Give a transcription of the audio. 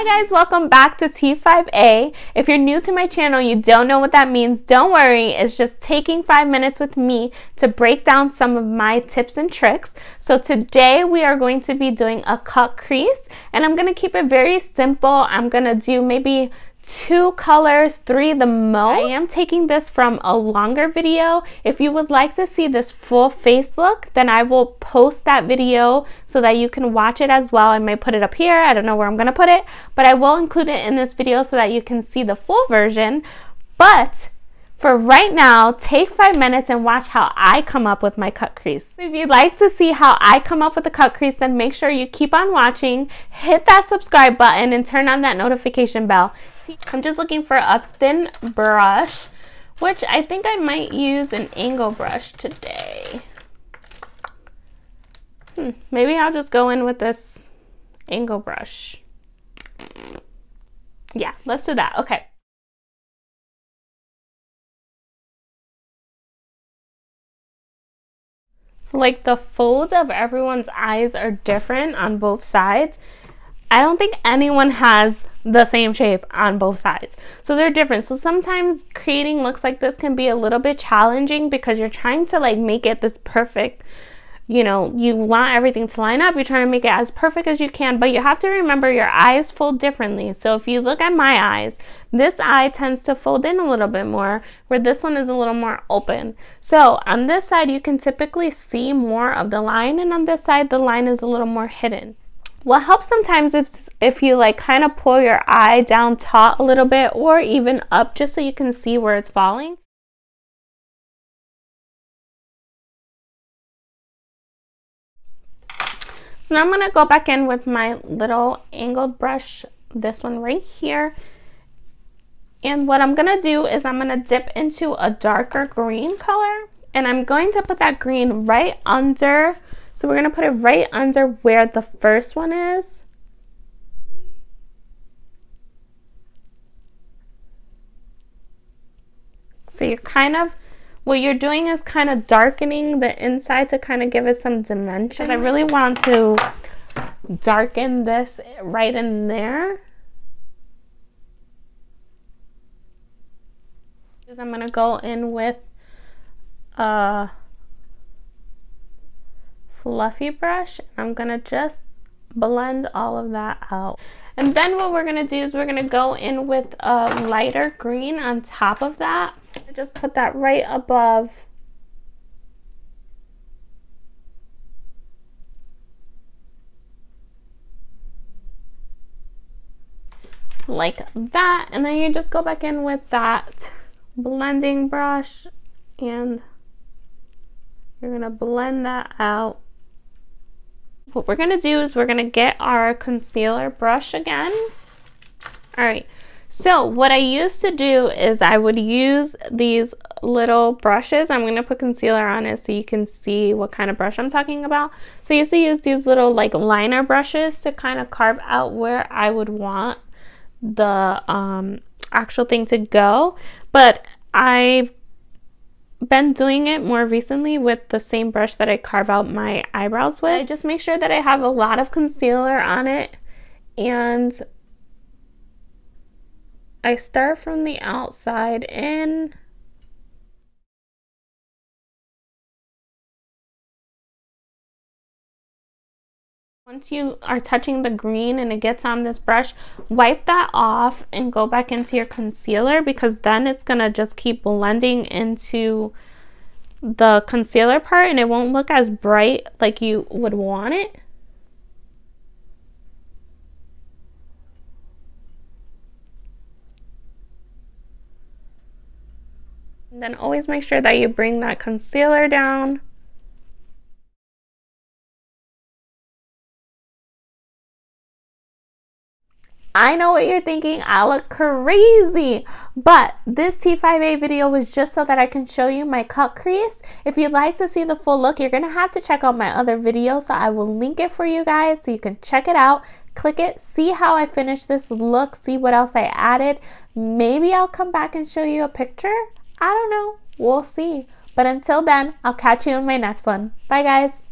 guys, welcome back to T5A. If you're new to my channel, you don't know what that means, don't worry. It's just taking 5 minutes with me to break down some of my tips and tricks. So today we are going to be doing a cut crease, and I'm going to keep it very simple. I'm going to do maybe 2 colors, 3 the most. I am taking this from a longer video. If you would like to see this full face look, then I will post that video so that you can watch it as well. I might put it up here. I don't know where I'm going to put it, but I will include it in this video so that you can see the full version. But for right now, take 5 minutes and watch how I come up with my cut crease. If you'd like to see how I come up with a cut crease, then make sure you keep on watching, hit that subscribe button, and turn on that notification bell. I'm just looking for a thin brush, which I think I might use an angle brush today. Maybe I'll just go in with this angle brush. Yeah, let's do that. Okay. So like the folds of everyone's eyes are different on both sides. I don't think anyone has the same shape on both sides. So they're different. So sometimes creating looks like this can be a little bit challenging because you're trying to like make it this perfect, you know, you want everything to line up. You're trying to make it as perfect as you can, but you have to remember your eyes fold differently. So if you look at my eyes, this eye tends to fold in a little bit more, where this one is a little more open. So on this side, you can typically see more of the line, and on this side, the line is a little more hidden. What helps sometimes if you like kind of pull your eye down taut a little bit or even up just so you can see where it's falling. So now I'm going to go back in with my little angled brush, this one right here. And what I'm going to do is I'm going to dip into a darker green color, and I'm going to put that green right under. So we're going to put it right under where the first one is. So you're kind of, what you're doing is kind of darkening the inside to kind of give it some dimension. I really want to darken this right in there. I'm going to go in with a fluffy brush. I'm gonna just blend all of that out, and then what we're gonna do is we're gonna go in with a lighter green on top of that. Just put that right above like that, and then you just go back in with that blending brush and you're gonna blend that out. What we're going to do is we're going to get our concealer brush again. Alright, so what I used to do is I would use these little brushes. I'm going to put concealer on it so you can see what kind of brush I'm talking about. So I used to use these little like liner brushes to kind of carve out where I would want the actual thing to go. But I've been doing it more recently with the same brush that I carve out my eyebrows with. I just make sure that I have a lot of concealer on it, and I start from the outside in. Once you are touching the green and it gets on this brush, wipe that off and go back into your concealer, because then it's gonna just keep blending into the concealer part and it won't look as bright like you would want it. And then always make sure that you bring that concealer down. I know what you're thinking, I look crazy, but this T5A video was just so that I can show you my cut crease. If you'd like to see the full look, you're gonna have to check out my other video, so I will link it for you guys so you can check it out, click it, see how I finished this look, see what else I added. Maybe I'll come back and show you a picture. I don't know, we'll see. But until then, I'll catch you in my next one. Bye guys.